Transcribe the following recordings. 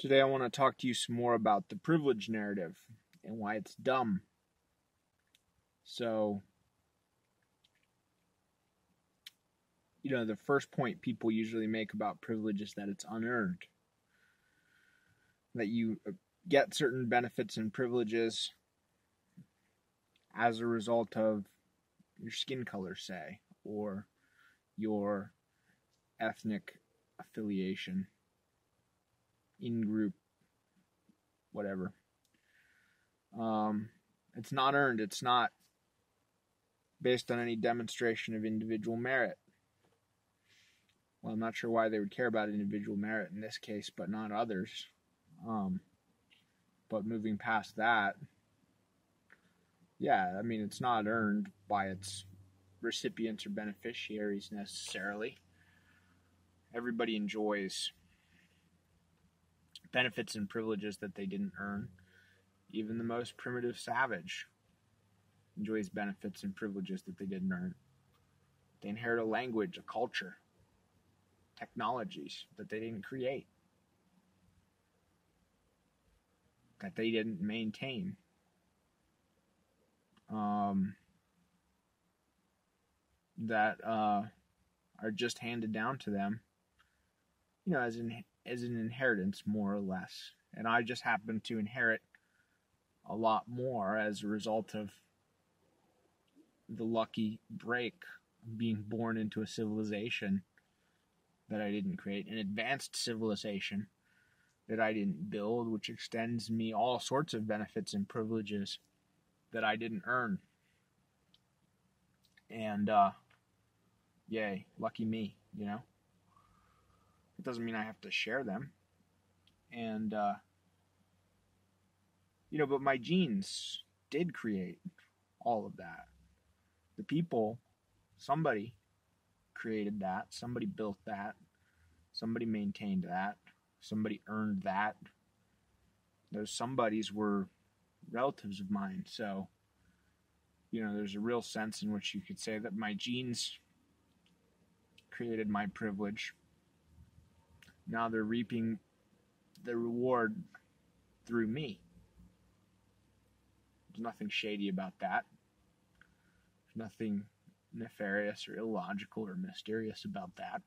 Today I want to talk to you some more about the privilege narrative and why it's dumb. So, the first point people usually make about privilege is that it's unearned. That you get certain benefits and privileges as a result of your skin color, say, or your ethnic affiliation, in-group, whatever. It's not earned. It's not based on any demonstration of individual merit. Well, I'm not sure why they would care about individual merit in this case, but not others. But moving past that, it's not earned by its recipients or beneficiaries necessarily. Everybody enjoys benefits and privileges that they didn't earn. Even the most primitive savage enjoys benefits and privileges that they didn't earn. They inherit a language, a culture, technologies that they didn't create, that they didn't maintain. That are just handed down to them, as an inheritance, more or less. And I just happen to inherit a lot more as a result of the lucky break of being born into a civilization that I didn't create, an advanced civilization that I didn't build, which extends me all sorts of benefits and privileges that I didn't earn. And, yay, lucky me, It doesn't mean I have to share them. And, but my genes did create all of that. The people, somebody created that, somebody built that, somebody maintained that, somebody earned that. Those somebodies were relatives of mine. So, there's a real sense in which you could say that my genes created my privilege. Now they're reaping the reward through me. There's nothing shady about that. There's nothing nefarious or illogical or mysterious about that.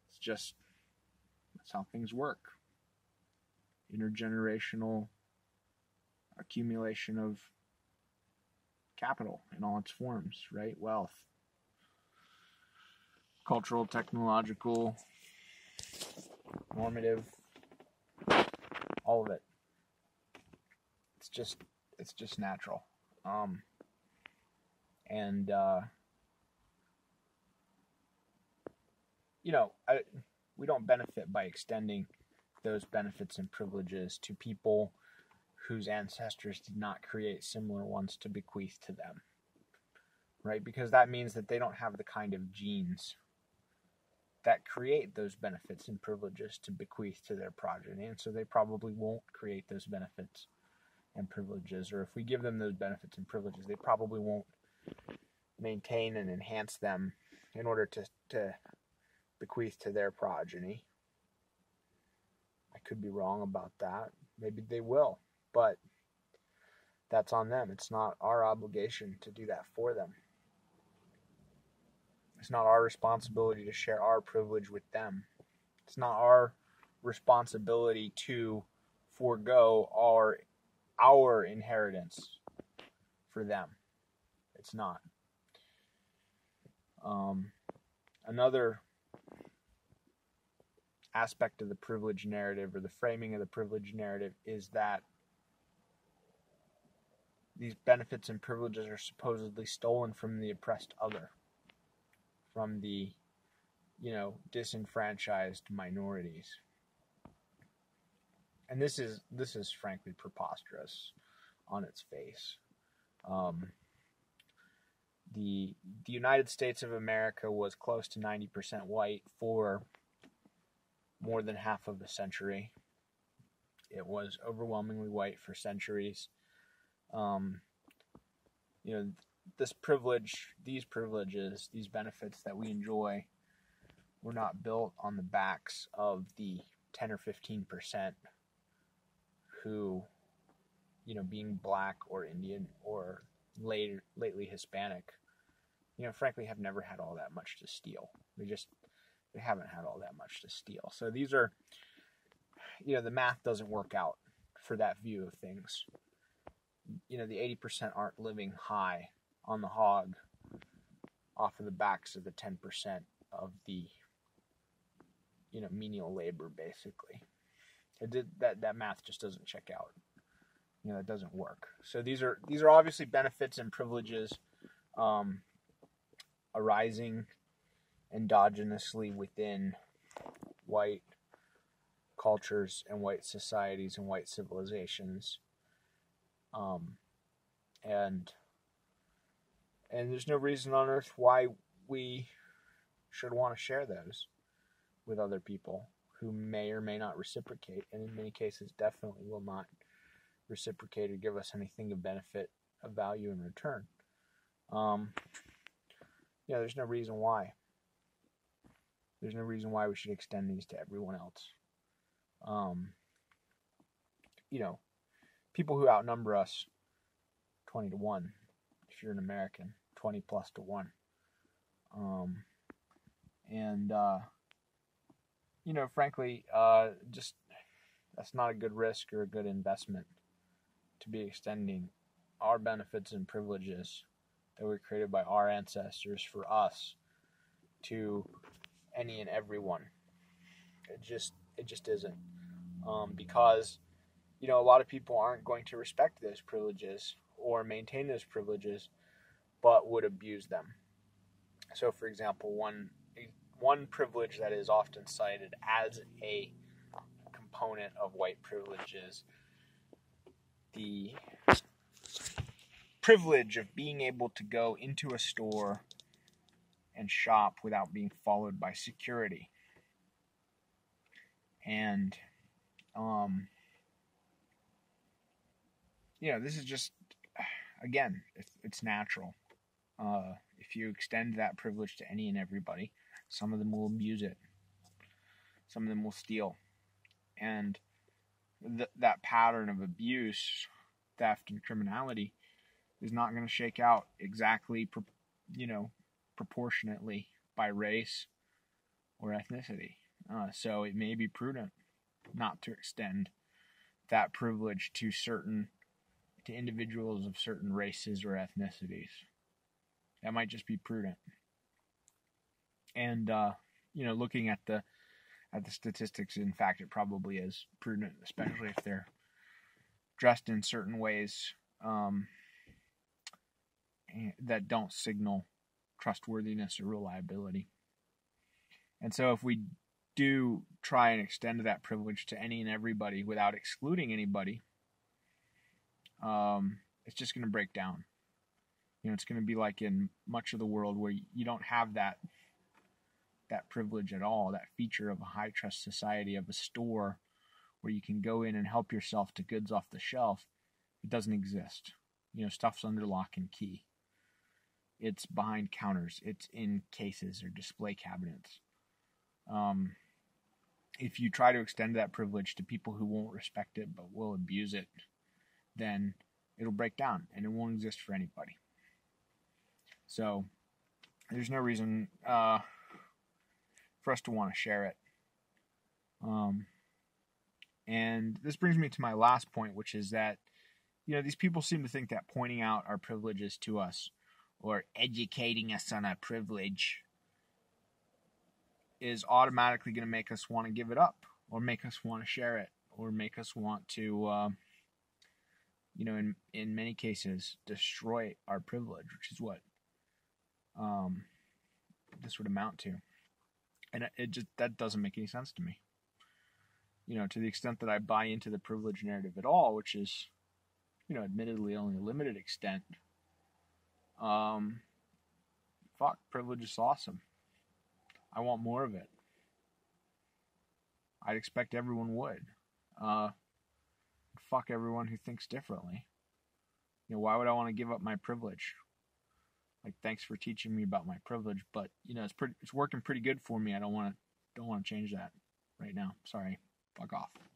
It's just, that's how things work. Intergenerational accumulation of capital in all its forms, right? Wealth, cultural, technological, normative, all of it. It's just natural. We don't benefit by extending those benefits and privileges to people whose ancestors did not create similar ones to bequeath to them, right? Because that means that they don't have the kind of genes that create those benefits and privileges to bequeath to their progeny, and so they probably won't create those benefits and privileges, or if we give them those benefits and privileges, they probably won't maintain and enhance them in order to bequeath to their progeny. I could be wrong about that. Maybe they will, but that's on them. It's not our obligation to do that for them. It's not our responsibility to share our privilege with them. It's not our responsibility to forego our inheritance for them. It's not. Another aspect of the privilege narrative, or the framing of the privilege narrative, is that these benefits and privileges are supposedly stolen from the oppressed other, from the, disenfranchised minorities. And this is frankly preposterous on its face. The United States of America was close to 90% white for more than half of a century. It was overwhelmingly white for centuries. This privilege, these privileges, these benefits that we enjoy were not built on the backs of the 10 or 15% who, being black or Indian or lately Hispanic, frankly have never had all that much to steal. They haven't had all that much to steal. So these are, the math doesn't work out for that view of things. The 80% aren't living high on the hog off of the backs of the 10% of the, menial labor, basically. That math just doesn't check out. It doesn't work. So these are obviously benefits and privileges arising endogenously within white cultures and white societies and white civilizations. And there's no reason on earth why we should want to share those with other people who may or may not reciprocate, and in many cases definitely will not reciprocate or give us anything of benefit, of value in return. There's no reason why. There's no reason why we should extend these to everyone else. People who outnumber us 20 to 1, if you're an American, 20 plus to 1. Frankly, just that's not a good risk or a good investment to be extending our benefits and privileges that were created by our ancestors for us to any and everyone. It just isn't. Because, a lot of people aren't going to respect those privileges or maintain those privileges, but would abuse them. So, for example, one privilege that is often cited as a component of white privilege is the privilege of being able to go into a store and shop without being followed by security. And, this is just, again, it's natural. If you extend that privilege to any and everybody, some of them will abuse it. Some of them will steal. And that pattern of abuse, theft, and criminality is not going to shake out exactly, proportionately by race or ethnicity. So it may be prudent not to extend that privilege to individuals of certain races or ethnicities. That might just be prudent. And looking at the statistics, in fact, it probably is prudent, especially if they're dressed in certain ways that don't signal trustworthiness or reliability. And so if we do try and extend that privilege to any and everybody without excluding anybody, it's just going to break down. It's going to be like in much of the world where you don't have that privilege at all, that feature of a high trust society, of a store where you can go in and help yourself to goods off the shelf. It doesn't exist. Stuff's under lock and key. It's behind counters. It's in cases or display cabinets. If you try to extend that privilege to people who won't respect it but will abuse it, then it'll break down and it won't exist for anybody. So there's no reason for us to want to share it. And this brings me to my last point, which is that, these people seem to think that pointing out our privileges to us or educating us on our privilege is automatically going to make us want to give it up or make us want to share it or make us want to, in many cases, destroy our privilege, which is what this would amount to. And that doesn't make any sense to me. To the extent that I buy into the privilege narrative at all, which is, admittedly only a limited extent, privilege is awesome. I want more of it. I'd expect everyone would. Fuck everyone who thinks differently. Why would I want to give up my privilege? Like, thanks for teaching me about my privilege, but it's working pretty good for me. I don't want to change that right now. Sorry. Fuck off.